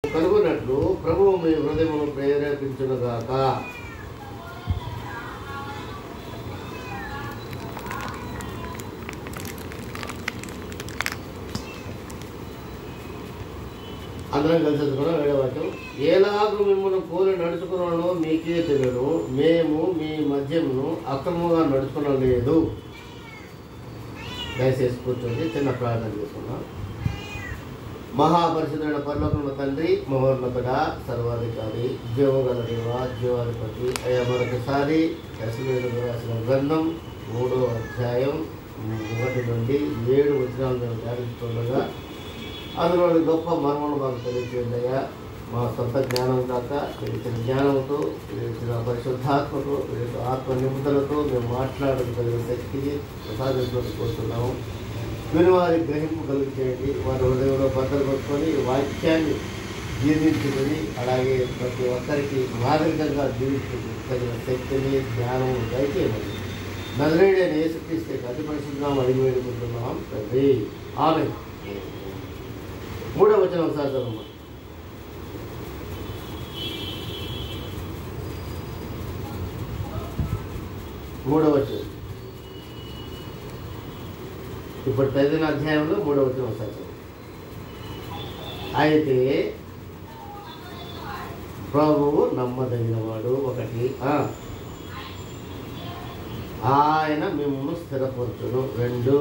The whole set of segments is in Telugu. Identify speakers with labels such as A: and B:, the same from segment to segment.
A: కనుగొన్నట్లు ప్రభువు మీ హృదయమును ప్రేరేపించునుగాక. అందరం కలిసి చదువుకున్నాం. 7వ వాక్యం. ఎలాగూ మిమ్మల్ని పోలి నడుచుకున్నానో మీకే తెలియను, మేము మీ మధ్యమును అక్రమంగా నడుచుకునలేదు. దయచేసి కూర్చోండి, చిన్న ప్రార్థన చేసుకున్నాం. మహాపరిశుద్ధుడైన పరలోకమున్న తండ్రి, మహోన్నతుడ, సర్వాధికారి, జీవగల దేవ, జీవాధిపతి అయ్యా, మరొకసారి యెషయా రాసిన గ్రంథం 3వ అధ్యాయం 1 నుండి 7 వచనాలు మేము ధ్యానిస్తుండగా అందులోని గొప్ప మర్మను మాకు తెలియచేయండియా. మా సొంత జ్ఞానం కాక మీరు ఇచ్చిన జ్ఞానంతో, మీరు ఇచ్చిన పరిశుద్ధాత్మతో, మీరు ఆత్మ నిబుద్ధలతో మేము మాట్లాడగలిగిన శక్తిని ప్రసాదించడానికి కోరుతున్నాము. మీరు వారి గ్రహింపు కలిగించేయండి. వారి హృదయంలో భద్రపరుచుకొని వాక్యాన్ని జీర్ణించుకొని అలాగే ప్రతి ఒక్కరికి నాగరికంగా జీవించగలిగిన శక్తిని, జ్ఞానం దయచేయమని నజరేయుడైన యేసుక్రీస్తు అతి పరిశుద్ధంగా అడిగి వేడుకుంటున్నాం తండ్రి. ఆమేన్. 3వ వచనం ఒకసారి చదవమ్మా. మూడవ వచనం. ఇప్పుడు 5వ అధ్యాయంలో 3వ వచనం ఒకసారి చదువు. అయితే ప్రభువు నమ్మదగినవాడు, 1 ఆయన మిమ్మల్ని స్థిరపరచును, 2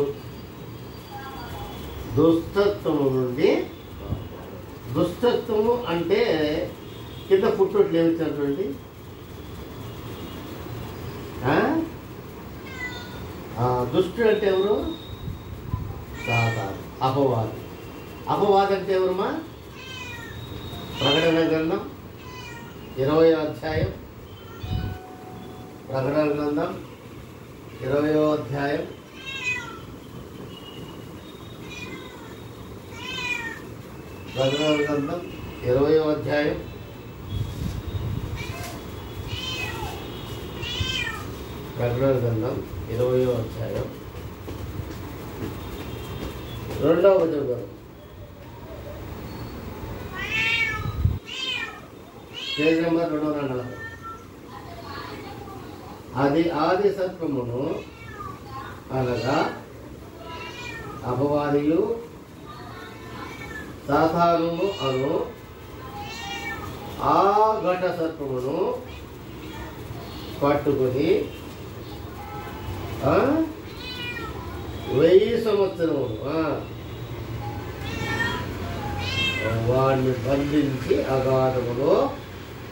A: దుష్టత్వము నుండి. దుష్టత్వము అంటే కింద పుట్టోట్లు ఏమిచ్చినటువంటి దుష్టుడు అంటే ఎవరు? సాతాను, అపవాది. అపవాది అంటే ఎవరమ్మా? ప్రకటన గ్రంథం 20వ అధ్యాయం. ప్రకటన గ్రంథం 20వ అధ్యాయం 20వ అధ్యాయం 2వ వచనం. Page number 240. అది ఆది సర్పమును అనగా అపవాదియు సాతానును అను ఆ ఘట సర్పమును పట్టుకొని 1000 సంవత్సరములు వాడిని బంధించి అగాధములో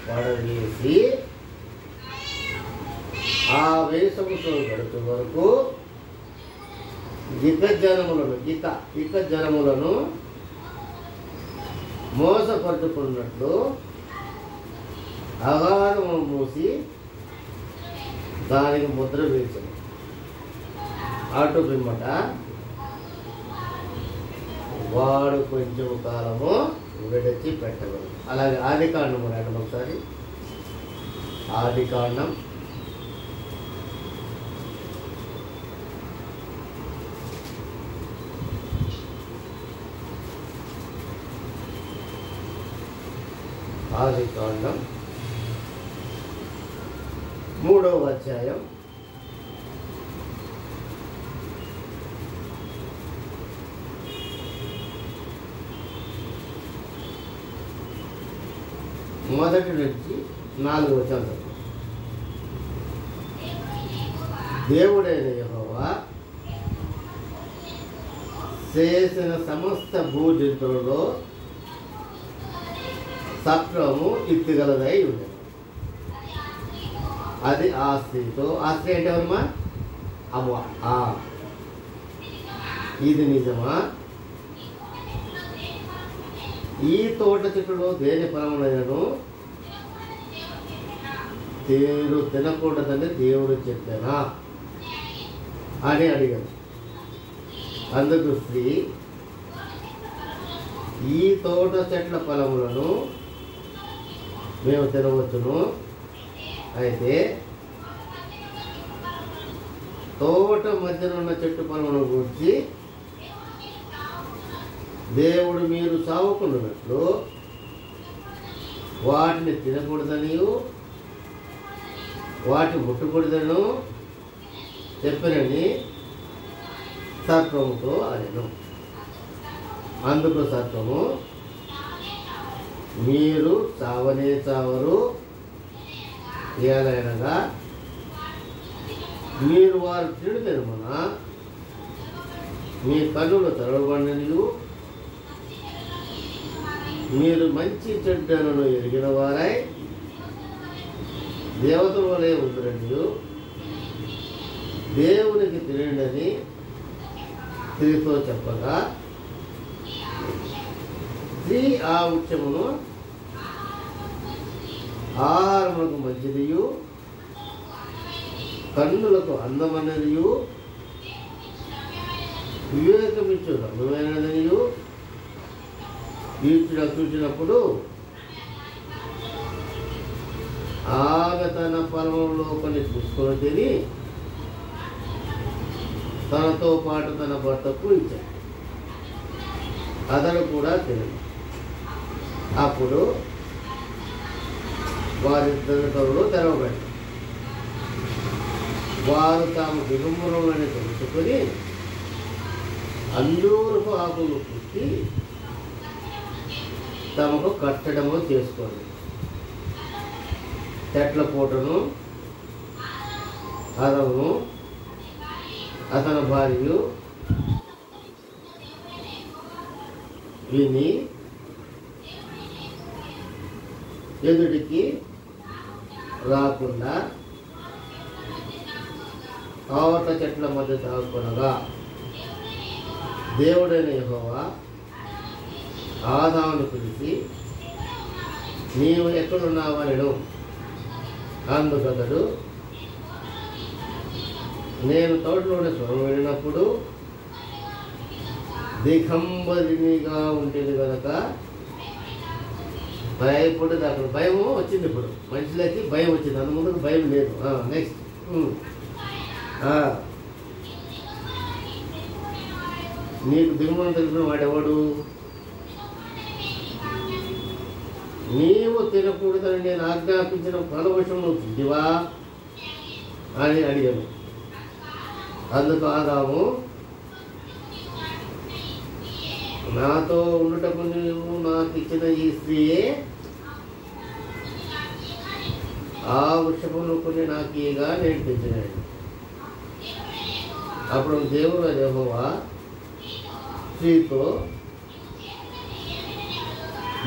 A: పడవేసి ఆ 1000 సంవత్సరం గడుచు వరకు ఇక జనములను మోసపరుచుకున్నట్లు అగాధము మూసి దానికి ముద్ర వేసను. అటు పిమ్మట వాడు కొంచెం కాలము విడిచి పెట్టగలడు. అలాగే ఆదికాండం రాయడం ఒకసారి. ఆదికాండం 3వ అధ్యాయం 1 నుంచి 4 వచనాలు. దేవుడైన యెహోవా చేసిన సమస్త భూజంతువులలో సత్వము ఇత్తిగలదై ఉండేది. అది ఆ స్త్రీతో, ఆ స్త్రీ అంటే ఎవరమ్మా? అవ్వ. ఇది నిజమా? ఈ తోట చెట్టులో దేని ఫలమునైనను మీరు తినకూడదని దేవుడు చెప్పానా అని అడిగాడు. అందుకు స్త్రీ, ఈ తోట చెట్ల ఫలములను మేము తినవచ్చును, అయితే తోట మధ్యన ఉన్న చెట్టు ఫలమును గురించి దేవుడు మీరు సావుకున్నట్లు వాటిని తినకూడదనియు వాటి ముట్టకూడదను చెప్పినని సర్పముతో అనెను. అందుకు సర్పము, మీరు చావనే చావరు, ఏలైనగా మీరు వారు తిండి తినమన మీ కన్నులు తెరవబడిననియు మీరు మంచి చెడ్డలను ఎరిగిన వారై దేవతల వలె ఉంటున్నట్టు దేవునికి తెలియని స్త్రీతో చెప్పగా, స్త్రీ ఆ వృక్షమును ఆహారములకు మంచిదియు కన్నులకు అందమైనదియు వివేకమిచ్చు అందమైనదియు చూచినప్పుడు ఆమె తన పొలంలో కొన్ని చూసుకొని తిని తనతో పాటు తన భర్తకు ఇచ్చాడు. అతడు కూడా తినడు. అప్పుడు వారిద్దరి కవులు తెరవబడ్డారు. వారు తాము దిగుమురమని తెలుసుకొని అంజూరపు ఆకులు పుట్టి తమకు కట్టడము చేసుకోండి. చెట్ల పూటను అదము అతని భార్యయు విని ఎదుటికి రాకుండా ఆవట చెట్ల మధ్య తాగుకొనగా, దేవుడైన యెహోవా ఆదామును పిలిచి, నీవు ఎక్కడున్నావనెను. అందుకతడు, నేను తోటలోని స్వరం వినినప్పుడు దిగంబరినిగా ఉంటుంది కనుక భయపడి అక్కడ భయం వచ్చింది. ఇప్పుడు మనుషులకి భయం వచ్చింది, అంత ముందుకు భయం లేదు. నెక్స్ట్, నీకు దిగుమని తెలిసిన వాడెవడు? నీవు తినకూడదని నేను ఆజ్ఞాపించిన ఫలవశం నువ్వు తింటివా అని అడిగాను. అందుకు ఆదాము, నాతో ఉండటకు నీవు నాకు ఇచ్చిన ఈ స్త్రీయే ఆ వృక్షమును కొన్ని నాకు ఇగా నేను పెంచినాడు. అప్పుడు దేవుడు యెహోవా స్త్రీతో,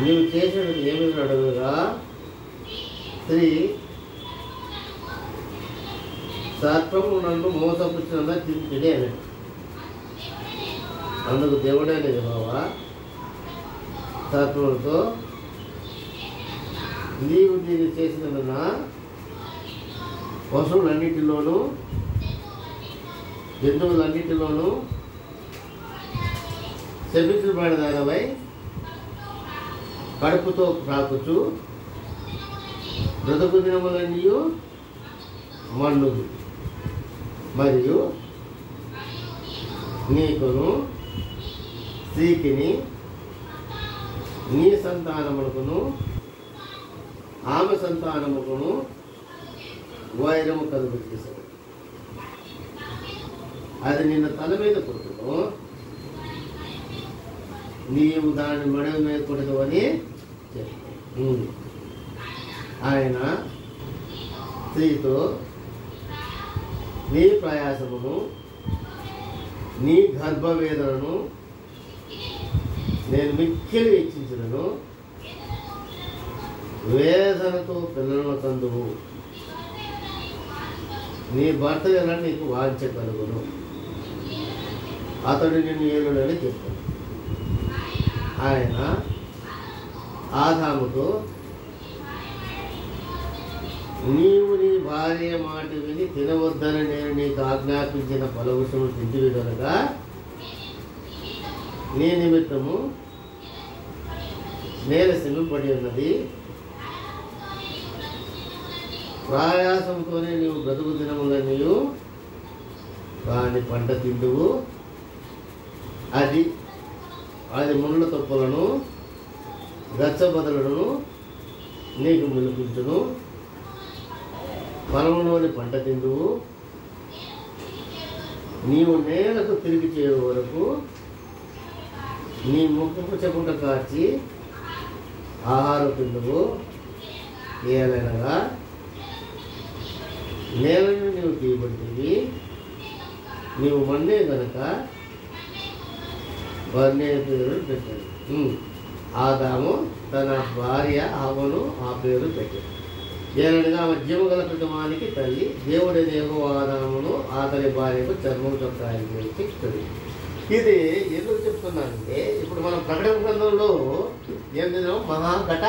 A: నీవు చేసినట్టు ఏమి అడుగుగా, స్త్రీ సర్పము నన్ను మోసపుచ్చినందా తింటే అన్నాడు. అందుకు దేవుడైన యెహోవా సర్పముతో, నీవు దీన్ని చేసినందున పశువులన్నిటిలోనూ జంతువులన్నిటిలోనూ శపించబడినవై కడుపుతో ప్రాకుచు బ్రతుకు దినములన్నీ మన్నుగు, మరియు నీకును స్త్రీకిని నీ సంతానములకును ఆమె సంతానముకును వైరము కలుగు చేశాడు. అది నిన్న తల మీద కొడుకును, నీవు దాని మెడ మీద కొడుకు అని చెప్పాడు. ఆయన స్త్రీతో, నీ ప్రయాసమును నీ గర్భవేదనను నేను మిక్కిలి హెచ్చించినను, వేదనతో పిల్లలను కందువు, నీ భర్త ఎలా నీకు వాంఛ కలుగును, అతడు నిన్ను ఏలుడని చెప్పాడు. ఆయన ఆదాముతో, నీవు నీ భార్య మాట విని తినవద్దని నేను నీకు ఆజ్ఞాపించిన ఫలవృక్షమును తింటివి కనుక నీ నిమిత్తము నేల శ్రమపడి ఉన్నది, ప్రయాసంతోనే నీవు బ్రతుకు దినములన్నీ వాని పంట తిందువు. అది ముళ్ళ తొప్పులను గచ్చబదలను నీకు మెలుకుంచును, పొలంలోని పంట తిందువు, నీవు నేలకు తిరిగి చేరే వరకు నీ ముఖపు చెప్పుట కార్చి ఆహారం తిందువు. ఏలనగా నేలను నీవు తీయబడితివి, నీవు మన్నే గనక వర్ణే పేరు పెట్టాడు. ఆదాము తన భార్య హవ్వను ఆ పేరు పెట్టాడు. ఏలనగా ఆమె జీవగల ప్రతిమానికి తల్లి, దేవుడి దేహో ఆదామును అతని భార్యకు చర్మం చొక్కాయి ఇచ్చాడు. ఇది ఎందుకు చెప్తున్నానంటే, ఇప్పుడు మనం ప్రకటన గ్రంథంలో ఏం తిన్నాం? మహాఘట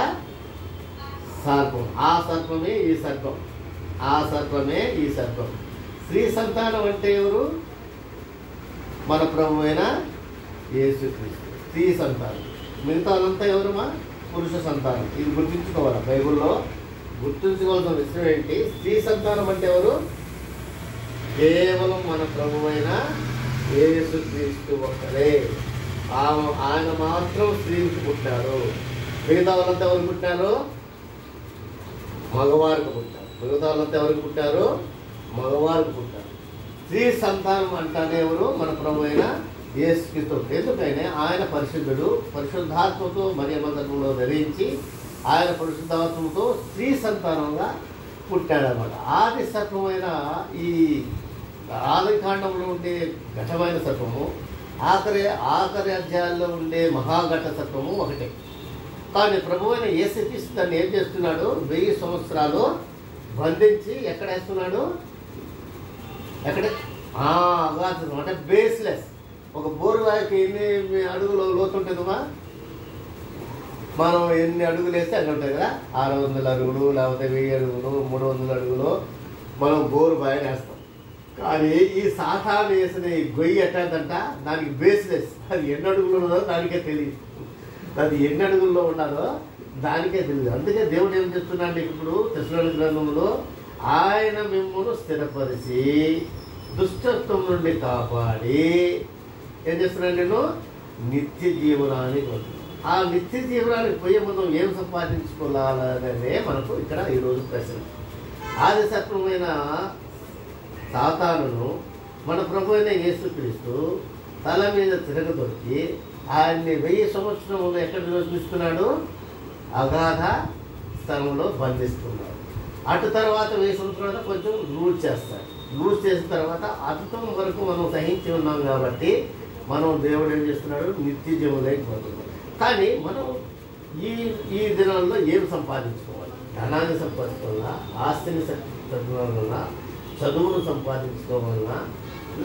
A: సర్పం. ఆ సర్పమే ఈ సర్పం, ఆ సర్పమే ఈ సర్పం. స్త్రీ సంతానం అంటే ఎవరు? మన ప్రభు అయిన యేసుక్రీస్తు స్త్రీ సంతానం. మిగతా వాళ్ళంతా ఎవరుమా? పురుష సంతానం. ఇది గుర్తుంచుకోవాలి. బైబిల్లో గుర్తుంచుకోవాల్సిన విషయం ఏంటి? స్త్రీ సంతానం అంటే ఎవరు? కేవలం మన ప్రభు అయిన యేసుక్రీస్తు ఒక్కరే. ఆయన మాత్రం స్త్రీకి పుట్టారు. మిగతా వాళ్ళంతా ఎవరికి పుట్టారు? మగవారికి పుట్టారు. మిగతా వాళ్ళంతా ఎవరికి పుట్టారు? మగవారికి పుట్టారు. స్త్రీ సంతానం అంటానే ఎవరు? మన ప్రభు అయిన యేసుక్రీస్తు. ఎందుకైనా ఆయన పరిశుద్ధుడు, పరిశుద్ధాత్మతో మరియమ్మ గర్భంలో ధరించి ఆయన పరిశుద్ధాత్మతో స్త్రీ సంతానంగా పుట్టాడనమాట. ఆది సర్పమైన ఈ ఆది కాండంలో ఉండే ఘటమైన సర్పము, ఆఖరి అధ్యాయాల్లో ఉండే మహాఘట సర్పము ఒకటే. కానీ ప్రభు అయిన యేసుక్రీస్తు దాన్ని ఏం చేస్తున్నాడు? 1000 సంవత్సరాలు బంధించి ఎక్కడ వేస్తున్నాడు? ఎక్కడ? అగాధం అంటే బేస్లెస్. ఒక బోరువాయికి ఎన్ని అడుగులు లోతుంటుందమ్మా? మనం ఎన్ని అడుగులు వేస్తే అక్కడ ఉంటాయి కదా. 600 అడుగులు, లేకపోతే 1000 అడుగులు, 300 అడుగులు మనం బోరు బాయిని వేస్తాం. కానీ ఈ సాధారణ వేసిన ఈ గొయ్యి ఎట్లాంటంట, దానికి బేస్లెస్. అది ఎన్ని అడుగులు ఉన్నదో దానికే తెలియదు. అది ఎన్ని అడుగుల్లో ఉన్నారో దానికే తెలియదు. అందుకే దేవుడు ఏం చెప్తున్నాడు ఇప్పుడు తెస్సలోనికీ గ్రంథంలో? ఆయన మిమ్మును స్థిరపరిచి దుష్టత్వం నుండి కాపాడి ఏం చేస్తున్నాడు? నేను నిత్య జీవనానికి వస్తుంది. ఆ నిత్య జీవనానికి పోయే ముందు ఏం సంపాదించుకోవాలనే మనకు ఇక్కడ ఈరోజు ప్రశ్న. ఆది సర్పమైన సాతానును మన ప్రభు అయిన యేసుక్రీస్తు తల మీద తిరగదొరికి ఆయన్ని 1000 సంవత్సరములు ఎక్కడ నివసిస్తున్నాడు? అగాధ స్థలంలో బంధిస్తున్నాడు. అటు తర్వాత 1000 సంవత్సరాలు కొంచెం లూజ్ చేస్తాడు. లూజ్ చేసిన తర్వాత అంతం వరకు మనం సహించి ఉన్నాం కాబట్టి మనం దేవుడు ఏం చేస్తున్నాడు? నిత్య జీవులైకి పోతున్నాం. కానీ మనం ఈ దినాల్లో ఏం సంపాదించుకోవాలి? ధనాన్ని సంపాదించుకోవాలా? ఆస్తిని సంపాదించుకోవాలన్నా? చదువును సంపాదించుకోవాలన్నా?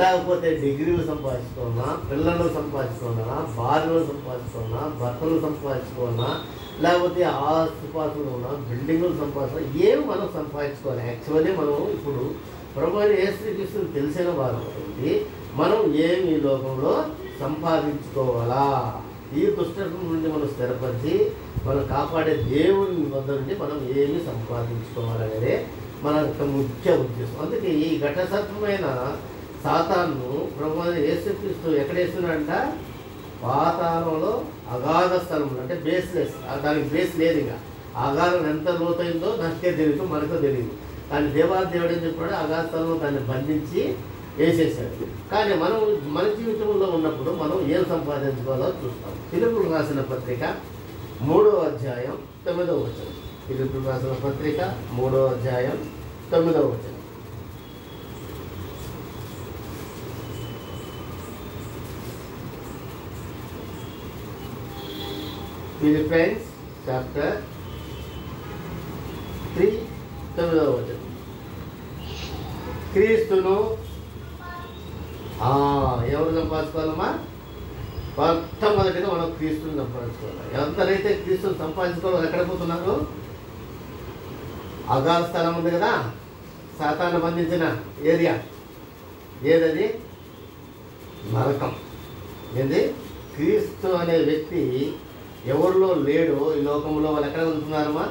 A: లేకపోతే డిగ్రీలు సంపాదించుకోవాలన్నా? పిల్లలు సంపాదించుకోవాలన్నా? భార్యలు సంపాదించుకోవాలన్నా? భర్తలు సంపాదించుకోవాలన్నా? లేకపోతే ఆస్తిపాస్తులు ఉన్నా? బిల్డింగులు సంపాదించుకోవాలి? ఏం మనం సంపాదించుకోవాలి? యాక్చువల్లీ మనం ఇప్పుడు ప్రభు అయిన యేసుక్రీస్తుని తెలిసిన వారు కాబట్టి మనం ఏమి ఈ లోకంలో సంపాదించుకోవాలా? ఈ దుష్టత్వం నుండి మనం స్థిరపరిచి మనం కాపాడే దేవుని వద్ద నుండి మనం ఏమి సంపాదించుకోవాలనేదే మన యొక్క ముఖ్య ఉద్దేశం. అందుకే ఈ ఘటసర్పమైన సాతాను ప్రభు అయిన యేసుక్రీస్తు ఎక్కడ వేస్తున్నాడంట? పాతాళంలో అగాధ స్థలంలో, అంటే బేస్లెస్. దానికి బేస్ లేదు. ఇంకా అగాధం ఎంత లోతైందో నాకే తెలియదు, మనకు తెలియదు. కానీ దేవుడు ఏం చెప్పాడు? అగాధ స్థలంలో దాన్ని బంధించి వేసేసాడు. కానీ మనం మన జీవితంలో ఉన్నప్పుడు మనం ఏం సంపాదించుకోవాలో చూస్తాం. ఫిలిప్పీయులకు రాసిన పత్రిక 3వ అధ్యాయం 9వ వచనం. ఫిలిప్పీయులకు రాసిన పత్రిక 3వ అధ్యాయం 9వ వచనం. ఫిలిప్పీన్స్ చాప్టర్ 3 9వ వచనం. క్రీస్తును ఎవరు సంపాదించుకోవాలమ్మా? మొట్టమొదటిగా మనం క్రీస్తుని సంపాదించుకోవాలి. ఎంతైతే క్రీస్తుని సంపాదించుకోవాలి ఎక్కడ పోతున్నారు? అగాధ స్థలం ఉంది కదా, సాతాను బంధించిన ఏరియా. ఏదది? నరకం. ఏంది? క్రీస్తు అనే వ్యక్తి ఎవరిలో లేడో ఈ లోకంలో వాళ్ళు ఎక్కడ వెళ్తున్నారమ్మా?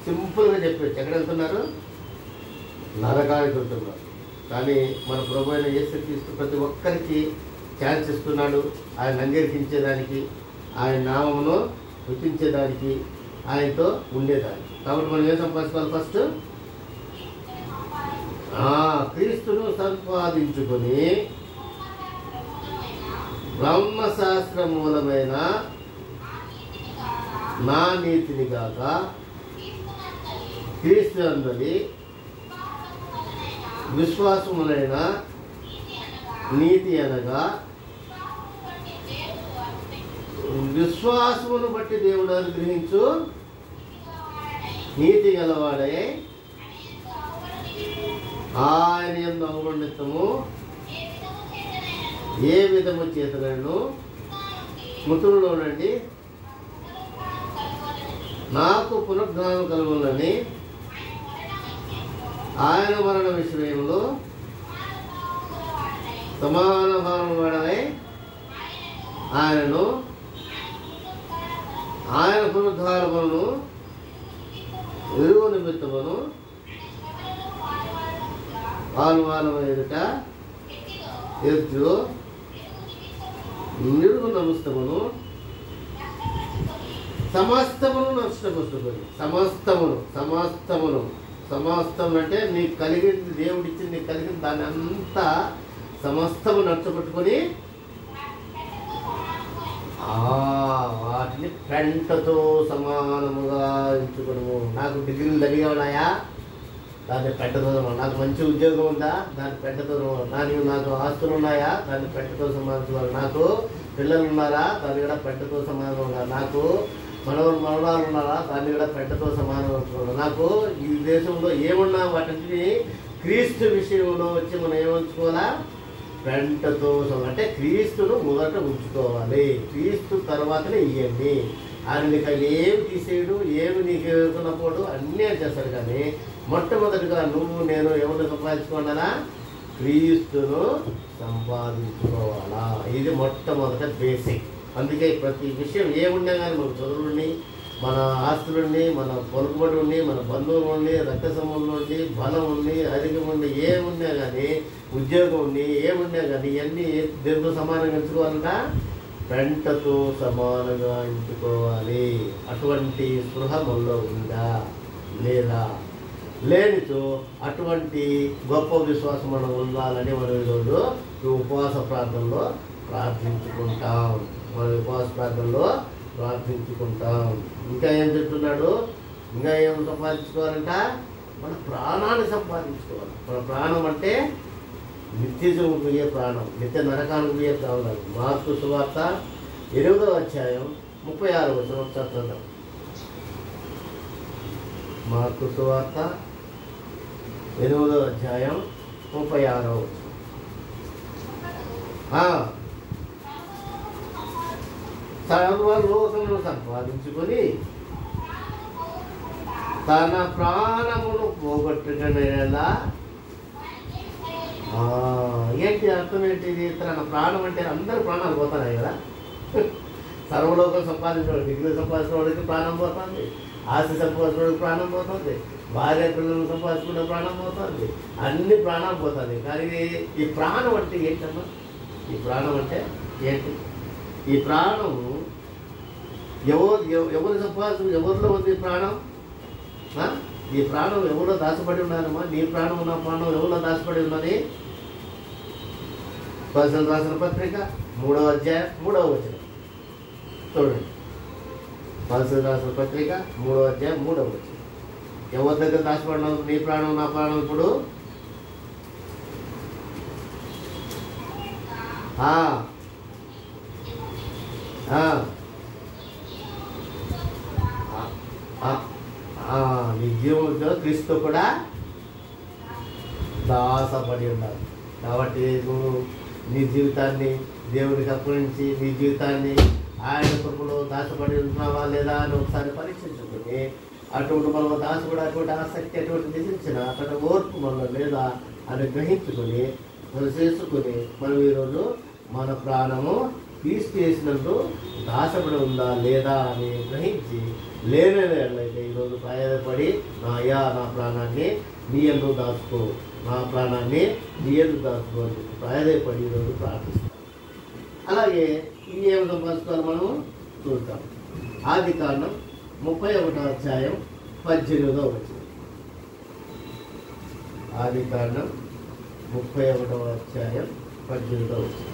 A: సింపుల్గా చెప్పచ్చు. ఎక్కడ వెళ్తున్నారు? నరకానికి వెళ్తున్నారు. కానీ మన ప్రభు అయిన యేసుక్రీస్తు ప్రతి ఒక్కరికి ఛాన్స్ ఇస్తున్నాడు. ఆయన అంగీకరించేదానికి, ఆయన నామమును గుర్తించేదానికి, ఆయనతో ఉండేదాన్ని. కాబట్టి మనం ఏం సంపాదించుకోవాలి? ఫస్ట్ క్రీస్తును సంపాదించుకొని బ్రహ్మశాస్త్ర మూలమైన నా నీతిని కాక క్రీస్తు నందలి విశ్వాసములైన నీతి అనగా విశ్వాసమును బట్టి దేవుడు అనుగ్రహించు నీతి గలవాడే ఆయన యందు అవగణితము ఏ విధము చేతనను మృతులలో నుండి నాకు పునరుద్ధానం కలుగునని ఆయన మరణ విషయంలో సమాన భావం వాడై ఆయనను ఆయన పునరుద్ధారమును ఎరువు నిమిత్తమును ఆనుమానం ఎదుట ఎత్తు నిరుగు నమస్తమును సమస్తమును నష్టపరుచుకొని సమస్తం అంటే నీకు కలిగింది, దేవుడిచ్చింది నీకు కలిగింది, దాన్ని అంతా సమస్తము నష్టపెట్టుకొని వాటిని పెంటతో సమానముగా ఎంచుకును. నాకు డిగ్రీలు దండిగా ఉన్నాయా? దాన్ని పెంటతో సమానం. నాకు మంచి ఉద్యోగం ఉందా? దాన్ని పెంటతో సమానం. నాకు ఆస్తులు ఉన్నాయా? దాన్ని పెంటతో సమానం. నాకు పిల్లలు ఉన్నారా? దాన్ని కూడా పెంటతో సమానం ఉన్నారు. నాకు మరణాలు ఉన్నారా? దాన్ని కూడా పెంటతో సమానం ఉంచుకోవాలి. నాకు ఈ దేశంలో ఏమున్నా వాటిని క్రీస్తు విషయంలో వచ్చి మనం ఏముంచుకోవాలా? పెంటతో సమానం. అంటే క్రీస్తును మొదట ఉంచుకోవాలి, క్రీస్తు తర్వాతనే ఇవ్వండి. ఆయన నీకు ఆయన ఏమి తీసేయడు, ఏమి నీకు ఇవ్వకున్నప్పుడు అన్నీ చేస్తాడు. కానీ మొట్టమొదటిగా నువ్వు నేను ఎవరిని సంపాదించుకోవాలా? క్రీస్తును సంపాదించుకోవాలా. ఇది మొట్టమొదట బేసిక్. అందుకే ప్రతి విషయం ఏమున్నా కానీ మన చదువుని, మన ఆస్తులుండి, మన పొలుకుబడి ఉండి, మన బంధువులు ఉండి, రక్త సంబంధం ఉండి, బలం ఉండి, అధికం ఉండి, ఏమున్నా కానీ ఉద్యోగం ఉండి, ఏమున్నా కానీ ఇవన్నీ దేంతో సమానంగా ఎంచుకోవాలంట? పెంటతో సమానంగా ఎంచుకోవాలి. అటువంటి స్పృహ మనలో ఉందా లేదా? లేనితో అటువంటి గొప్ప విశ్వాసం మనం ఉండాలని మనం ఈరోజు ఉపవాస ప్రార్థనలో ప్రార్థించుకుంటాం. ఇంకా ఏం చెప్తున్నాడు? ఇంకా ఏం సంపాదించుకోవాలంట? మన ప్రాణాన్ని సంపాదించుకోవాలి. మన ప్రాణం అంటే నిత్య జీవుకు పోయే ప్రాణం, నిత్య నరకానికి పోయే ప్రాణాలు. మార్కు సువార్త 8వ అధ్యాయం 36వ వచనం ఒకసారి చదువుతాం. మార్కు సువార్త 8వ అధ్యాయం 36వ వచనం. సర్వలోకమును సంపాదించుకొని తన ప్రాణమును పోగొట్టుకునేలా. ఏంటి అర్థం ఏంటిది? తన ప్రాణం అంటే అందరూ ప్రాణాలు పోతున్నాయి కదా. సర్వలోకం సంపాదించడం, డిగ్రీ సంపాదించిన వాడికి ప్రాణం పోతుంది, ఆస్తి సంపాదించిన వాడికి ప్రాణం పోతుంది, భార్య పిల్లలు సంపాదించుకునే ప్రాణం పోతుంది, అన్ని ప్రాణాలు పోతుంది. కానీ ఈ ప్రాణం అంటే ఏంటమ్మా? ఈ ప్రాణం అంటే ఏంటి? ఈ ప్రాణం ఎవరు సంపాదించు, ఎవరిలో ఉంది ప్రాణం? ఈ ప్రాణం ఎవరో దాచబడి ఉన్నారమ్మా. నీ ప్రాణం, ఉన్న ప్రాణం ఎవరిలో దాచబడి ఉన్నది? కొలస్సీయులకు రాసిన పత్రిక 3వ అధ్యాయం 3వ వచనం చూడండి. కొలస్సీయులకు రాసిన పత్రిక 3వ అధ్యాయం 3వ వచనం. ఎవరి దగ్గర దాచబడిన నీ ప్రాణం, నా ప్రాణం? ఇప్పుడు నీ జీవంలో క్రీస్తు కూడా దాసపడి ఉండాలి. కాబట్టి నువ్వు నీ జీవితాన్ని దేవుడికి అప్పగించి నీ జీవితాన్ని ఆయన కృపలో దాచబడి ఉంటున్నావా లేదా అని ఒకసారి పరీక్షించుకొని, అటువంటి మనలో దాచబడి అటువంటి ఆసక్తి అటువంటి నిధించిన అటువంటి ఓర్పు మనలో లేదా అని గ్రహించుకొని మనం చేసుకుని మనం ఈరోజు మన ప్రాణము తీసివేసినట్టు దాచబడి ఉందా లేదా అని గ్రహించి లేనట్లయితే ఈరోజు ప్రయాణపడి నా ప్రాణాన్ని నీ యందు దాచుకో, నా ప్రాణాన్ని నీ యందు దాచుకో అని ప్రయాణపడి ఈరోజు ప్రార్థిస్తాం. అలాగే ఇంకేం సంపాదించుకోవాలి మనం చూద్దాం. ఆదికాండం 31వ అధ్యాయం 18వ వచనం. ఆదికాండం 31వ అధ్యాయం 18వ వచనం.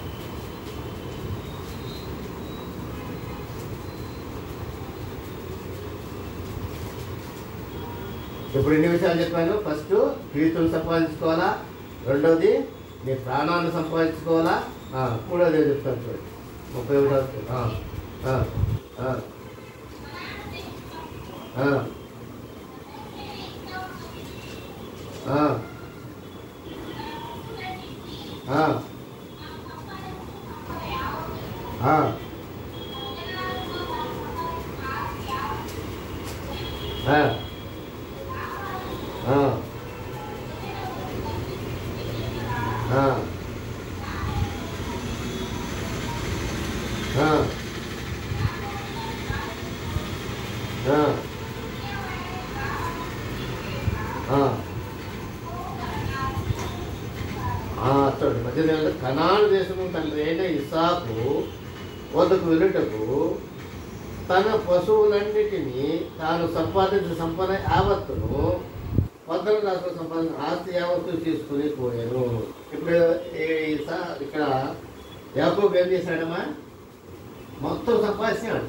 A: ఇప్పుడు ఎన్ని విషయాలు చెప్పాను? ఫస్ట్ ప్రీతులు సంపాదించుకోవాలా, రెండోది నీ ప్రాణాన్ని సంపాదించుకోవాలా, మూడోది చెప్తాను చూడండి 31వ. చూడండి, మధ్య కనాను దేశము తండ్రి అయిన ఇస్సాకు వద్దకు వెళ్ళుటకు తన పశువులన్నిటినీ తాను సంపాదించిన సంపద యావత్తును 14 రాష్ట్రాల సంపాదించిన ఆస్తి యావత్తు తీసుకుని పోయాను. ఇప్పుడు ఇక్కడ యాకోబు ఏం చేశాడమ్మా? మొత్తం సంపాదించాడు.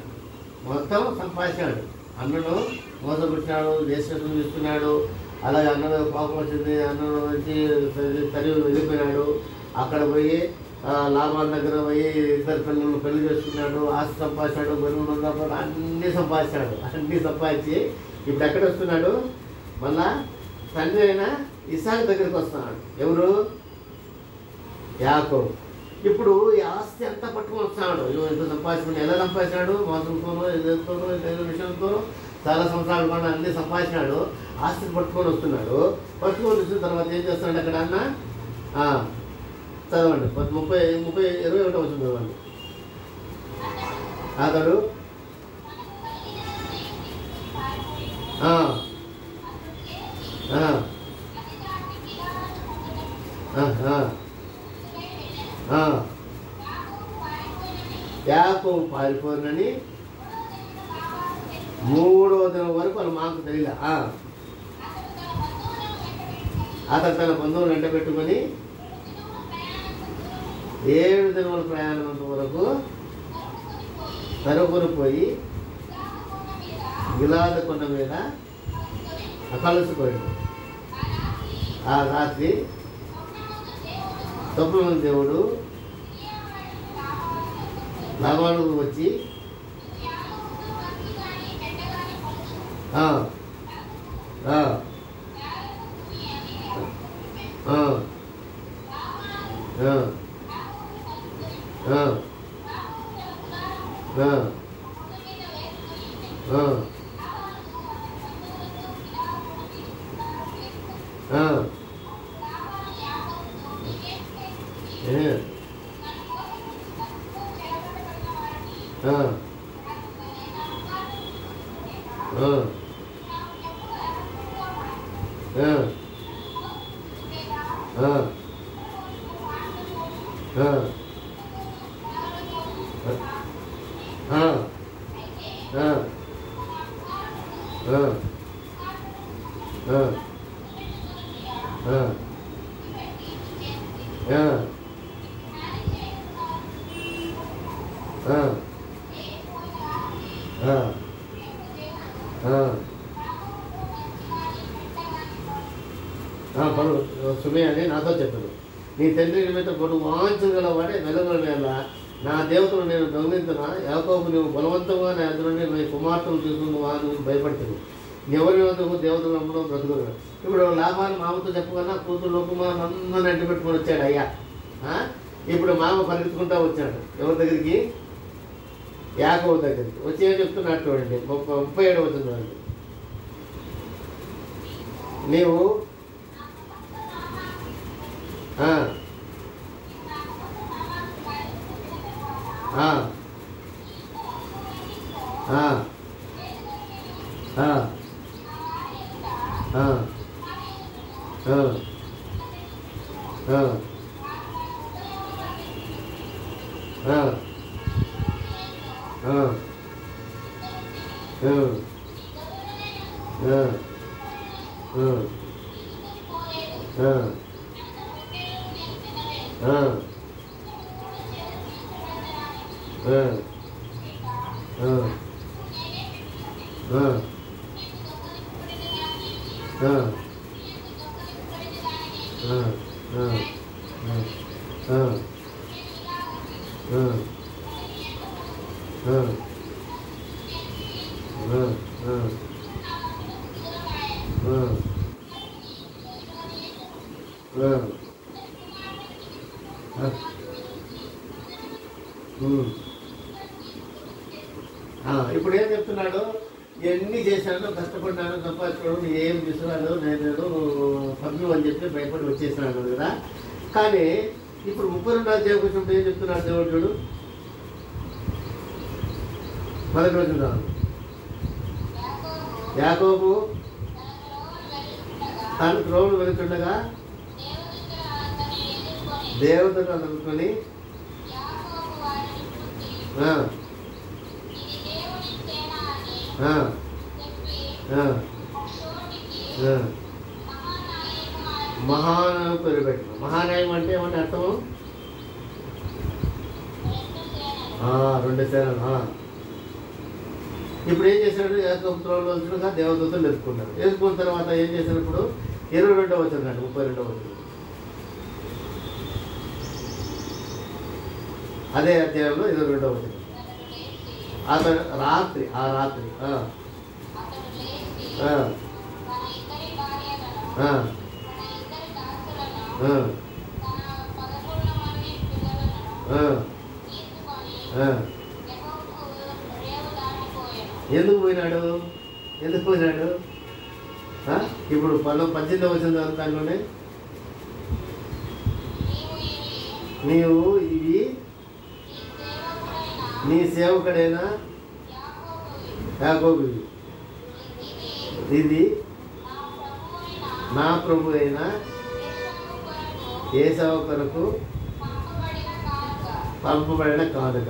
A: అన్నను మోసపుట్టినాడు, దేశం తీసుకున్నాడు. అలాగే అన్నలో పాపం వచ్చింది, అన్నలో వచ్చి తరివి వెళ్ళిపోయినాడు. అక్కడ పోయి లాభాల దగ్గర పోయి 2 పిల్లలు పెళ్లి చేసుకున్నాడు, ఆస్తి సంపాదించాడు, బరువు అన్నీ సంపాదించి ఇప్పుడు ఎక్కడ వస్తున్నాడు? మళ్ళా తండ్రి అయిన ఇస్సాకు దగ్గరికి వస్తున్నాడు. ఎవరు? యాకోబు. ఇప్పుడు ఈ ఆస్తి అంతా పట్టుకొని వస్తున్నాడు. ఎంత సంపాదించుకుని, ఎలా సంపాదించాడు? మోసంతోనో, ఎదురుతోనో, ఏదో విషయంతోనో చాలా సంవత్సరాలు కూడా అన్నీ సంపాదించినాడు. ఆస్తిని పట్టుకొని వస్తున్నాడు. పట్టుకొని వచ్చిన తర్వాత ఏం చేస్తున్నాడు అక్కడ అన్న? చదవండి 21వ వచనం చదవండి. అతడు యాకోబు పారిపోనని 3వ దినం వరకు వాళ్ళు మాకు తెలియదు. అతను తన బంధువులు వెంట పెట్టుకొని 7 దినముల ప్రయాణం వరకు తరుపును పోయి గిలాద కొండ మీద కలుసుపోయాడు. ఆ రాత్రి స్వప్నంలో దేవుడు లాభాలకు వచ్చి సుమే అని నాతో చెప్పాడు. నీ తండ్రి నిమిత్తం కొడు వాంచగల వాడే వెలగల నా దేవతను నేను దొంగిలించిన యాకోబు నువ్వు బలవంతంగా నా ఎదురుని నీ కుమార్తెను తీసుకుని నువ్వు భయపడుతుంది. ఎవరి వద్దకు దేవతలు నమ్మడం బ్రతుకున్నాడు. ఇప్పుడు లాభాన్ని మామతో చెప్పకన్నా కూతురు లోకుమారు అందరిని అంటి పెట్టుకొని వచ్చాడు అయ్యా. ఇప్పుడు మామ పరిగెత్తుకుంటా వచ్చాడు ఎవరి దగ్గరికి? యాకోబు దగ్గరికి వచ్చి ఏం చెప్తున్నట్టు చూడండి 37 వచనం. నీవు ఇప్పుడు ఏం చెప్తున్నాడు? ఇవన్నీ చేశాను, కష్టపడ్డాను, సంపాదించుకోవడం ఏం తీసుకున్నాను, నేను పంపి అని చెప్పి భయపడి వచ్చేసినాను కదా. కానీ ఇప్పుడు 32 అధ్యాయం వచ్చినప్పుడు ఏం చెప్తున్నాడు దేవుడు? చూడు, 10 రోజులు యాకోబు తన త్రోవను వెళుతుండగా దేవతను అందుకొని మహానాయం పేరు పెట్టిన. మహానాయం అంటే ఏమంటే అర్థము? 2 సేనలు. ఇప్పుడు ఏం చేశాడు? యాకోబు త్రోవలో వచ్చినగా దేవదూతలు ఎదుర్కొన్నాడు. ఎదుర్కొన్న తర్వాత ఏం చేసినప్పుడు 22వ వచనం అండి, 32వ వచనం అదే అధ్యాయంలో 22వ వచనం. అతను రాత్రి ఎందుకు పోయినాడు? ఇప్పుడు 18వ వచనం చదువుతాను. నీవు ఇవి నీ సేవకుడైనా యాకోబు, ఇది నా ప్రభు అయిన ఏసావు కొరకు పంపబడిన కానుక.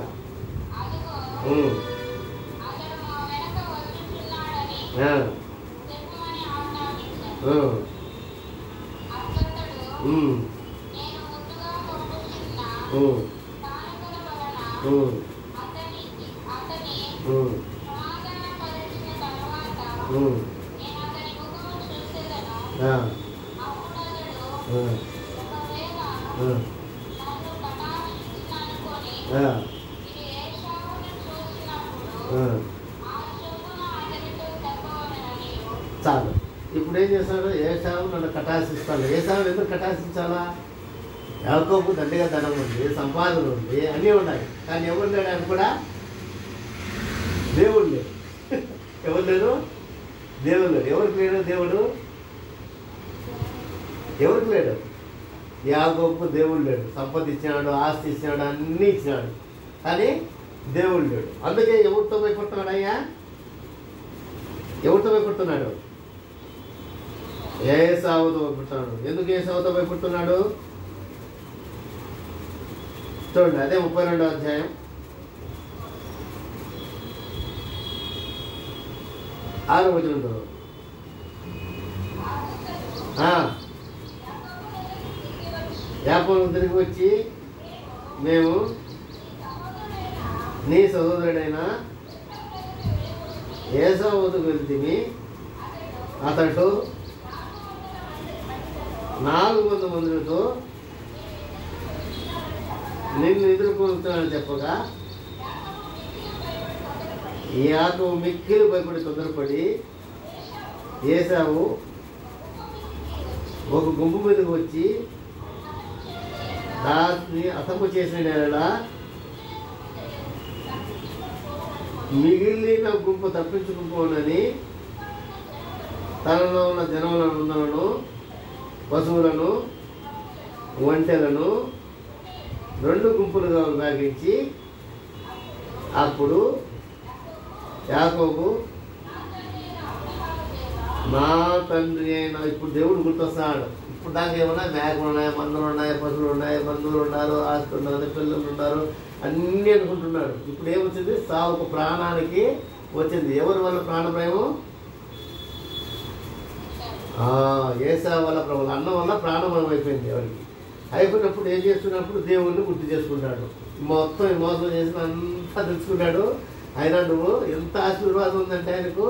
A: చాలు. ఇప్పుడు ఏం చేస్తాడు? ఏసావు నన్ను కటాసిస్తాడు. ఏసావు ఎందుకు కటాసించాలా? యాకోబు దండిగా ధనం ఉంది, సంపాదన ఉంది, అన్నీ ఉన్నాయి. కానీ ఎవరు లేడు? ఆయన కూడా దేవుడు లేడు. ఎవరు లేరు? దేవుడు లేడు. ఎవరికి లేడు దేవుడు? ఎవరికి లేడు? యాకోబుకు దేవుడు లేడు. సంపద ఇచ్చినాడు, ఆస్తి ఇచ్చినాడు, అన్నీ ఇచ్చినాడు, కానీ దేవుడు లేడు. అందుకే ఎవరితో భయపడుతున్నాడు? అయ్యా, ఎవరితో భయపడుతున్నాడు? ఏసావుతో భయపడుతున్నాడు. ఎందుకు ఏసావుతో భయపడుతున్నాడు? చూడండి, అదే 32వ అధ్యాయం 6వ వచనంలో యాకోబు తిరిగి వచ్చి, మేము నీ సహోదరుడైన ఏసావు వద్దకు వెళ్తిమి, అతడు 400 మందితో నిన్ను ఎదుర్కొంటున్నాడని చెప్పగా యాకోబు మిక్కిలి భయపడి తొందరపడి ఏసావు ఒక గుంపు మీదకి వచ్చి దాన్ని అతము చేసిన నేల మిగిలిన గుంపు తప్పించుకుపోనని తనలో ఉన్న జనములను, పశువులను, ఒంటెలను 2 గుంపులుగా విభాగించి, అప్పుడు యాకోబు నా తండ్రి అయినా, ఇప్పుడు దేవుడు గుర్తొస్తున్నాడు. ఇప్పుడు దాకా ఏమన్నా మేకలు ఉన్నాయి, మందులు ఉన్నాయి, పశువులు ఉన్నాయి, బంధువులు ఉన్నారు, ఆస్తి ఉన్నారు, పిల్లలు ఉన్నారు, అన్నీ అనుకుంటున్నాడు. ఇప్పుడు ఏమొచ్చింది? సావుకు, ప్రాణానికి వచ్చింది. ఎవరి వల్ల ప్రాణభయము? ఏసావు వల్ల ప్రభు అన్నం వల్ల ప్రాణం అయిపోయింది ఎవరికి. అయిపోయినప్పుడు ఏం చేస్తున్నప్పుడు దేవుణ్ణి గుర్తు చేసుకుంటాడు. మొత్తం ఈ మోసం చేసిన అంతా తెలుసుకున్నాడు. అయినా నువ్వు ఎంత ఆశీర్వాదం ఉందంటే ఆయనకు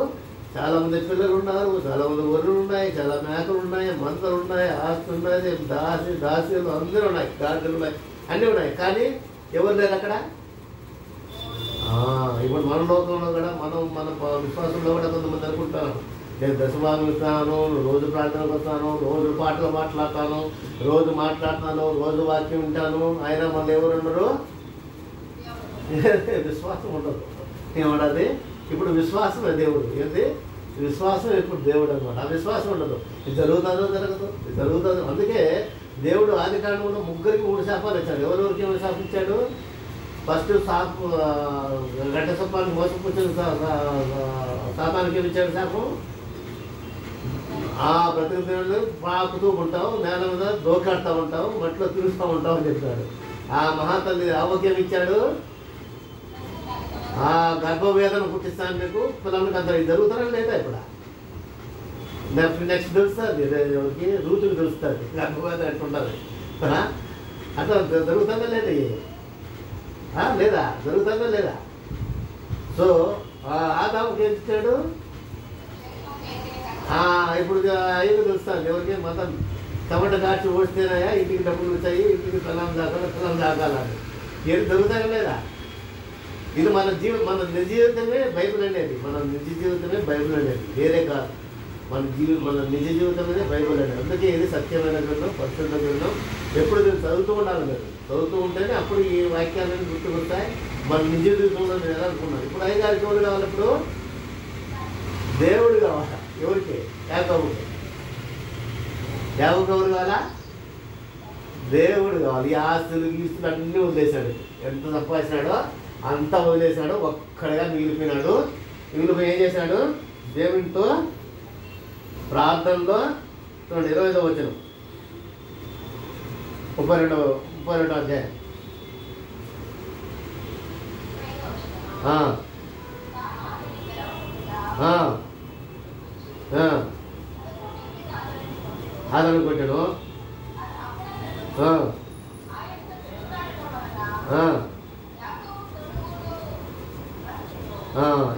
A: చాలామంది పిల్లలు ఉన్నారు, చాలామంది ఒర్రులు ఉన్నాయి, చాలా మేకలు ఉన్నాయి, మంతలు ఉన్నాయి, ఆస్తులు ఉన్నాయి, దాసీలు అందరూ ఉన్నాయి, గాడిదలు ఉన్నాయి, అన్నీ ఉన్నాయి. కానీ ఎవరు లేరు అక్కడ. ఇప్పుడు మన లోకంలో కూడా మన విశ్వాసంలో కూడా కొంతమంది అనుకుంటాను, నేను దశభాగం ఇస్తాను, రోజు ప్రార్థనకు వస్తాను, రోజు పాటలు మాట్లాడతాను, రోజు మాట్లాడతాను, రోజు వాక్యం వింటాను, అయినా మళ్ళీ ఎవరు ఉండరు, విశ్వాసం ఉండదు. ఏమన్నది ఇప్పుడు విశ్వాసమే దేవుడు. ఏంటి విశ్వాసం ఇప్పుడు దేవుడు అనమాట. ఆ విశ్వాసం ఉండదు. ఇది జరుగుతుందో జరగదు, ఇది జరుగుతుందో. అందుకే దేవుడు ఆది కాండంలో 3 శాపాలు ఇచ్చాడు. ఎవరెవరికి ఏమైనా శాపం ఇచ్చాడు? ఫస్ట్ గడ్డ సప్పానికి మోసపుచ్చిన శాపానికి ఏమి ఇచ్చాడు శాపం? బ్రతుకు తినలు పాకుతూ ఉంటావు, నేల మీద దోకాడుతూ ఉంటావు, మట్లో తిరుగుతూ ఉంటావు అని చెప్పాడు. ఆ మహాతల్లి ఆరోగ్యం ఇచ్చాడు, గర్భవేదన పుట్టిస్తాను నీకు, పిల్లలకి అంత జరుగుతారని లేదా? ఇప్పుడు నెక్స్ట్ తెలుస్తుంది ఎవరికి, రూతుకి తెలుస్తుంది గర్భవేదన ఎట్టుంటుంది. అట్లా జరుగుతుందా లేదా? లేదా? జరుగుతుందా లేదా? సో ఆదాముకి ఏం ఇచ్చాడు? ఇప్పుడు అయ్యకు తెలుస్తుంది ఎవరికి, మొత్తం టమాటా కాచి ఓడితేనాయా ఇంటికి డబ్బులు వచ్చాయి, ఇంటికి పిల్లలు దాకాలని. ఏది జరుగుతాగా లేదా? ఇది మన నిజ జీవితమే బైబిల్ అనేది. మన నిజ జీవితమే బైబిల్ అనేది, వేరే కాదు. మన నిజ జీవితమే బైబిల్ అనేది. అందుకే ఇది సత్యమైన గ్రంథం, పరిశుద్ధ గ్రంథం. ఎప్పుడు మీరు చదువుతూ ఉండాలి. మీరు చదువుతూ ఉంటేనే అప్పుడు ఈ వాక్యాలను గుర్తుకొస్తాయి. మన నిజ జీవితంలో నేను ఎలా అనుకున్నాను. ఇప్పుడు అయ్యగారికి ఎవరు కావాలి? ఇప్పుడు దేవుడు కావాలా? ఎవరికి? యాకోబుకి. యాకోబుకి ఎవరు కావాలా? దేవుడు కావాలి. ఈ ఆస్తులు గీస్తులు అన్నీ వదిలేశాడు. ఎంత సంపాదించినాడో అంతా వదిలేశాడు. ఒక్కడిగా మిగిలిపోయినాడు. మిగిలిపోయి ఏం చేశాడు? దేవునితో ప్రార్థనలో 25వ వచనం 32వ అధ్యాయం. ఆదరణ కొట్టాడు.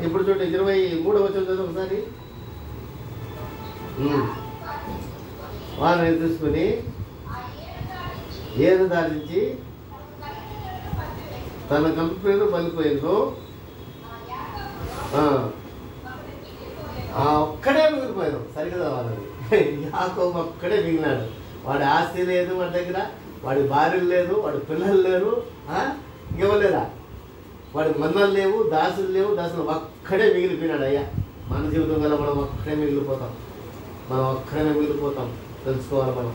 A: ఇప్పుడు చూడండి 23వ వచనం చదువు ఒకసారి. వారిని తీసుకుని ఏది దారించి తన కంపెనీలో పలిపోయిందో ఒక్కడే మిగిలిపోయాడు. సరిగ్గా వాళ్ళని యాకోబు ఒక్కడే మిగిలినాడు. వాడి ఆస్తి లేదు వాడి దగ్గర, వాడి భార్యలు లేదు, వాడి పిల్లలు లేరు, ఇంకెవలేదా, వాడి మన్నలు లేవు, దాసులు లేవు. దాసులు ఒక్కడే మిగిలిపోయినాడు. అయ్యా మన జీవితం వల్ల మనం ఒక్కడే మిగిలిపోతాం. మనం ఒక్కడే మిగిలిపోతాం. తెలుసుకోవాలి. మనం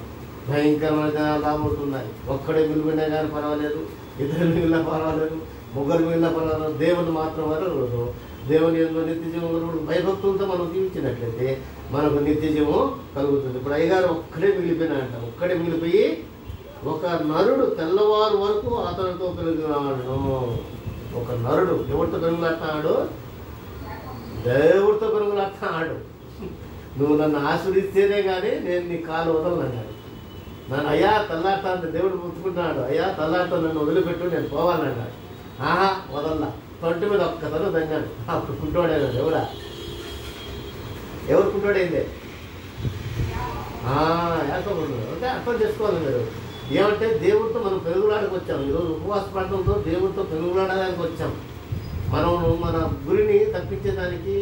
A: భయంకరమైన జనాలు రాబోతున్నాయి. ఒక్కడే మిగిలిపోయినా కానీ పర్వాలేదు, ఇద్దరు మిగిలినా పర్వాలేదు, ముగ్గురు మిగిలినా పర్వాలేదు. దేవుని మాత్రం వరకు దేవుని ఎందు నిత్య జీవం భయభక్తులతో మనం జీవించినట్లయితే మనకు నిత్య జీవం కలుగుతుంది. ఇప్పుడు అయ్యగారు ఒక్కడే మిగిలిపోయినాడంట. ఒక్కడే మిగిలిపోయి ఒక నరుడు తెల్లవారు వరకు అతనితో పెరుగుతున్నాడు. ఒక నరుడు ఎవరితో పెరుగులాడుతున్నాడు? దేవుడితో పెరుగులాడుతున్నాడు. నువ్వు నన్ను ఆశ్రయిస్తేనే కానీ నేను నీ కాలు వదలనన్నాడు. నన్ను అయ్యా తల్లాడుతాను దేవుడు ముట్టుకుంటున్నాడు. అయ్యా తల్లాడుతా నన్ను వదిలిపెట్టు, నేను పోవాలన్నాడు. వదల్లా. తొంటి మీద ఒక్కతను దంగాడు. అప్పుడు కుంటోడైనాడు. ఎవరు కుంటోడైందే? యాకోబు. అంటే అర్థం చేసుకోవాలి మీరు. ఏమంటే దేవుడితో మనం పెరుగులాడకి వచ్చాం. ఈరోజు ఉపవాస ప్రాంతంతో దేవుడితో పెరుగులాడడానికి వచ్చాం. మనము మన గురిని తప్పించేదానికి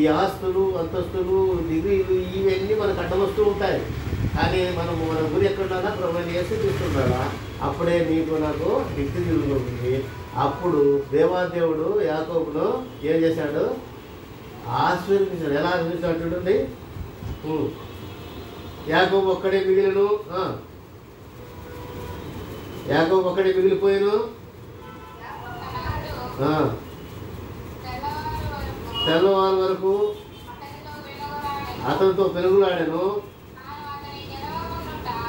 A: ఈ ఆస్తులు, అంతస్తులు, డిగ్రీలు ఇవన్నీ మనకు అడ్డమొస్తూ ఉంటాయి. కానీ మనము మన గురి ఎక్కడున్నా ప్రభువుని యేసు తీసుకుంటారా, అప్పుడే నీకు నాకు నిత్య జీవం ఉంటుంది. అప్పుడు దేవాదేవుడు యాకోబును ఏం చేశాడు? ఆశీర్వదించాడు. ఎలా ఆశీర్వదించాడు చూడండి. యాకోబు ఒక్కడే మిగిలిను. యాకోబు ఒక్కడే మిగిలిపోయాను. తెల్లవారు వరకు అతనితో పెరుగులాడాను.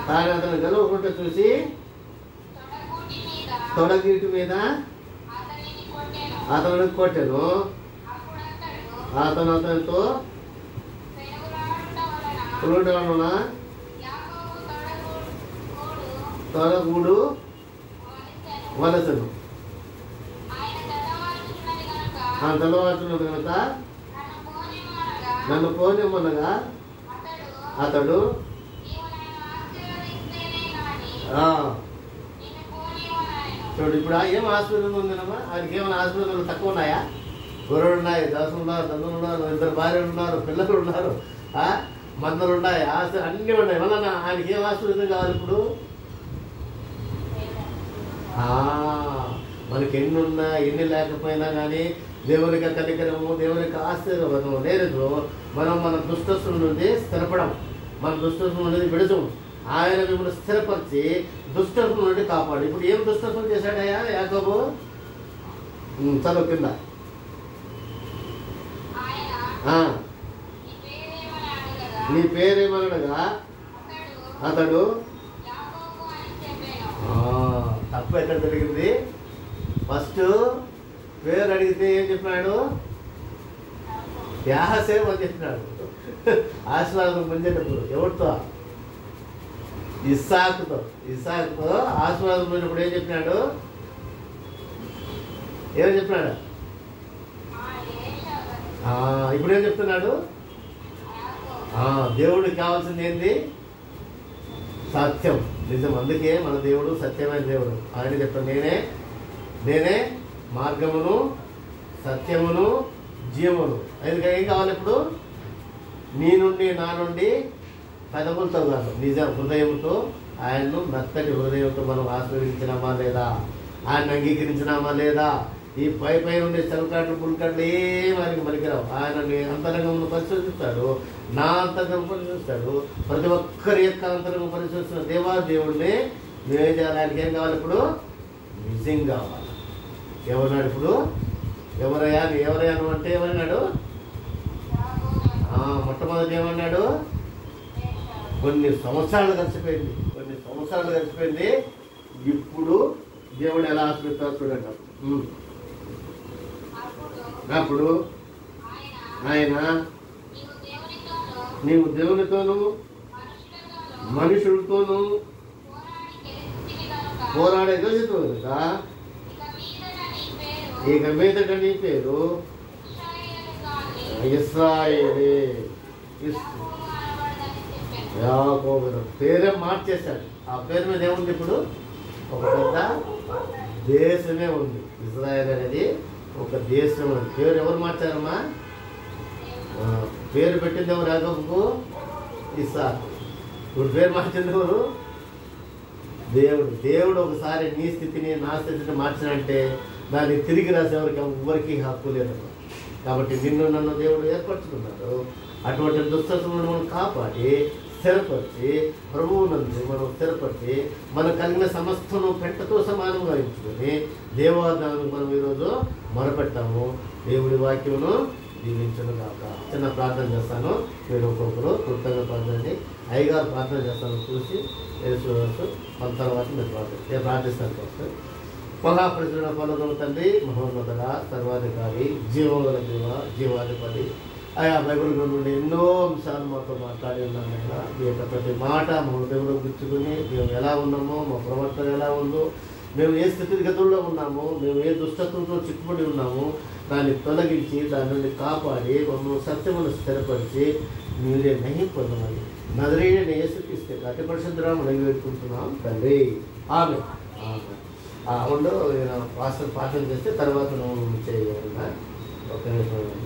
A: తాను అతను గెలవకుండా చూసి తొడగీటి మీద అతను కొట్టాను. అతనితో పులుటోనున తొడగూడు వలసను తెల్లవారుతున్నది కనుక నన్ను పోనిమ్మనగా అతడు చూడు ఇప్పుడు ఏం ఆశీర్వాదం ఉందమ్మా? ఆయనకి ఏమైనా ఆశీర్వాదాలు తక్కువ ఉన్నాయా? గొర్రెలు ఉన్నాయి, దాసులు ఉన్నారు, తండ్రులు ఉన్నారు, 2 భార్యలు ఉన్నారు, పిల్లలు ఉన్నారు, మందలు ఉన్నాయి, ఆశ అన్నీ ఉన్నాయి. మళ్ళీ ఆయనకి ఏం ఆశీర్వాదం కావాలి ఇప్పుడు? మనకి ఎన్ని ఉన్నా ఎన్ని లేకపోయినా కానీ దేవునికి కనికరము, దేవునికి ఆశీర్వాదము లేదు. మనం మన దుష్టత్వం నుండి స్థిరపడం, మన దుష్టత్వం నుండి విడచం. ఆయన మిమ్మల్ని స్థిరపరిచి దుష్టత్వం నుండి కాపాడు. ఇప్పుడు ఏం దుష్టత్వం చేశాడయ్యా యాకోబు? చదువు కింద నీ పేరేమనగా అతడు తప్పు ఎక్కడ జరిగింది? ఫస్ట్ పేరు అడిగితే ఏం చెప్పినాడు? యాసేపు అని చెప్పినాడు. ఆశీర్వాదం పొందేటప్పుడు ఎవరితో? ఇస్సాకుతో ఆశీర్వాదం పొందినప్పుడు ఏం చెప్పినాడు? ఏమని చెప్పినాడు? ఇప్పుడు ఏం చెప్తున్నాడు? దేవుడికి కావాల్సింది ఏంది? సత్యం, నిజం. అందుకే మన దేవుడు సత్యమైన దేవుడు. ఆయన చెప్తాను, నేనే మార్గమును సత్యమును జీవమును. అందుకే ఏం కావాలి ఇప్పుడు? నీ నుండి నా నుండి పెదవులతో కాదు, నిజ హృదయంతో, ఆయన్ను మెత్తటి హృదయంతో మనం ఆస్వాదించినామా లేదా? ఆయన అంగీకరించినామా లేదా? ఈ పై ఉండే చలకాట్లు పుల్కాట్లు ఏమి ఆయనకి మలికిరావు. ఆయన అంతరంగంలో పరిశోధిస్తాడు, నా అంతరంగం పరిశోధిస్తాడు, ప్రతి ఒక్కరి యొక్క అంతరంగం పరిశోధిస్తున్న దేవుడిని నువ్వేం చేయాలి? ఆయనకి ఏం కావాలి ఇప్పుడు? నిజం కావాలి. ఎవరన్నాడు ఇప్పుడు? ఎవరయ్యా నువ్వు అంటే ఏమన్నాడు? మొట్టమొదటి ఏమన్నాడు? కొన్ని సంవత్సరాలు కలిసిపోయింది. ఇప్పుడు దేవుడు ఎలా ఆశ్రయిస్తాడు చూడండి. అప్పుడు ఆయన నీవు దేవునితోనూ మనుషులతోనూ పోరాడే గెలుచుతో కనుక ఇక మీదట నీ పేరు ఇశ్రాయేలే. యాకోబు పేరే మార్చేశాడు. ఆ పేరు మీద ఏముంది ఇప్పుడు? ఒక పెద్ద దేశమే ఉంది. ఇశ్రాయేల్ అనేది ఒక దేశం ఉంది. పేరు ఎవరు మార్చారమ్మా? పేరు పెట్టింది ఎవరు? యాకోబుకు ఇస్సాకు. ఇప్పుడు పేరు మార్చింది ఎవరు? దేవుడు ఒకసారి నీ స్థితిని నా స్థితిని మార్చినంటే దాన్ని తిరిగి రాసే ఎవరికి హక్కు లేదు. కాబట్టి నిన్ను నన్ను దేవుడు ఏర్పరచుకున్నాడు. అటువంటి దుస్తత్వములను మనం కాపాడి స్థిరపరిచి ప్రభువునందు మనం స్థిరపరిచి మనం కలిగిన సమస్తను పెంటతో సమానంగా ఎంచుకొని దేవాదానికి మనం ఈరోజు మొరపెట్టాము. దేవుడి వాక్యమును దీవించను కాక. చిన్న ప్రార్థన చేస్తాను, మీరు ఒక్కొక్కరు కృతజ్ఞత ప్రార్థన అయ్యగారు ప్రార్థన చేస్తాను చూసి తెలుసుకోవచ్చు. మన తర్వాత నేను ప్రార్థిస్తాను ఫస్ట్. మహాప్రజుడ పలుకుల తండ్రి, మహోన్నతుడ, సర్వాధికారి, జీవముల జీవాధిపతి అయా బైబిల్ నుండి ఎన్నో అంశాలు మాతో మాట్లాడి ఉన్నామైనా మీ యొక్క ప్రతి మాట మా హృదయంలో గుర్తుకుని మేము ఎలా ఉన్నామో, మా ప్రవర్తన ఎలా ఉందో, మేము ఏ స్థితిగతుల్లో ఉన్నామో, మేము ఏ దుష్టత్వంతో చిక్కుబడి ఉన్నామో దాన్ని తొలగించి దాని నుండి కాపాడి మమ్మల్ని సత్యమును స్థిరపరిచి మీరే మహిమ పొందమని నజరేయుడైన యేసుక్రీస్తు అతి పరిశుద్ధరాము అడిగి పెట్టుకుంటున్నాం తండ్రి. ఆమె ఉండు పాస్టర్ ప్రార్థన చేస్తే తర్వాత నువ్వు చేయాలన్నా ఒక నిమిషం.